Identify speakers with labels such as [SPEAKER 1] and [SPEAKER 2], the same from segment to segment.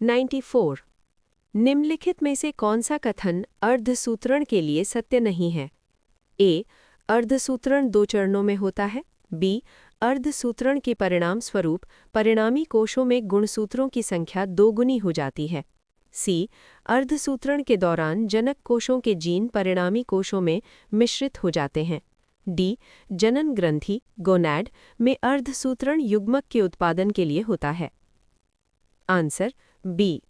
[SPEAKER 1] 94। निम्नलिखित में से कौन सा कथन अर्धसूत्रण के लिए सत्य नहीं है? ए. अर्धसूत्रण 2 चरणों में होता है। बी. अर्धसूत्रण के परिणाम स्वरूप परिणामी कोशों में गुणसूत्रों की संख्या 2 गुनी हो जाती है। सी. अर्धसूत्रण के दौरान जनक कोशों के जीन परिणामी कोशों में मिश्रित हो जाते हैं। डी. जनन ग्रंथि गोनैड में अर्धसूत्रण युग्मक के उत्पादन के लिए होता है। Answer B.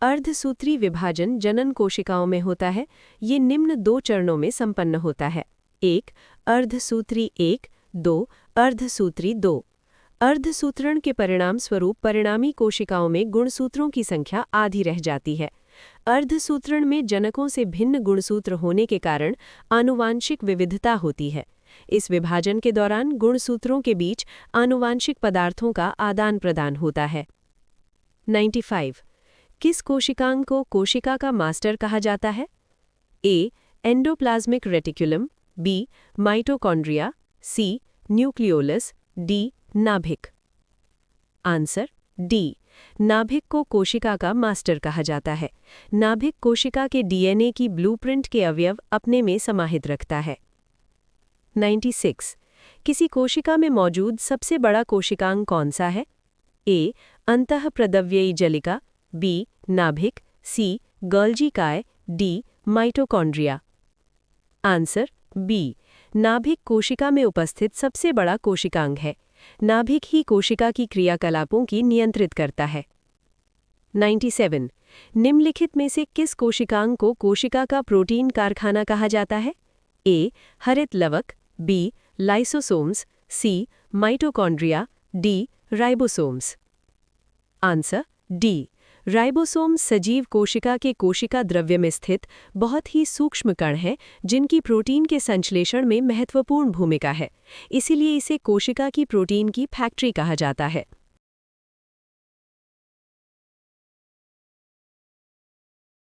[SPEAKER 1] अर्धसूत्री विभाजन जनन कोशिकाओं में होता है। ये निम्न 2 चरणों में संपन्न होता है। 1. अर्धसूत्री 1, 2. अर्धसूत्री 2। अर्धसूत्रण के परिणाम स्वरूप परिणामी कोशिकाओं में गुणसूत्रों की संख्या आधी रह जाती है। अर्धसूत्रण में जनकों से भिन्न गुणसूत्र होने के कारण आनुवांशिक विविधता होती है। इस विभाजन के दौरान गुणसूत्रों के बीच आनुवांशिक पदार्थों का आदान प्रदान होता है। 95। किस कोशिकांग को कोशिका का मास्टर कहा जाता है? A. Endoplasmic reticulum, B. Mitochondria, C. Nucleolus, D. नाभिक। Answer D. नाभिक को कोशिका का मास्टर कहा जाता है। नाभिक कोशिका के डीएनए की ब्लूप्रिंट के अवयव अपने में समाहित रखता है। 96। किसी कोशिका में मौजूद सबसे बड़ा कोशिकांग कौन सा है? ए. अंतःप्रदव्ययी जलिका, बी. नाभिक, सी. गोल्जी काय, डी. माइटोकॉन्ड्रिया। Answer B. नाभिक कोशिका में उपस्थित सबसे बड़ा कोशिकांग है। नाभिक ही कोशिका की क्रियाकलापों की नियंत्रित करता है। 97। निम्नलिखित में से किस कोशिकांग को कोशिका का प्रोटीन कारखाना कहा जाता है? ए. हरित लवक, B. Lysosomes, C. Mitochondria, D. Ribosomes. Answer D. Ribosome सजीव कोशिका के कोशिका द्रव्य में स्थित बहुत ही सूक्ष्म कण हैं जिनकी प्रोटीन के संश्लेषण में महत्वपूर्ण भूमिका है। इसीलिए इसे कोशिका की प्रोटीन की फैक्ट्री कहा जाता है।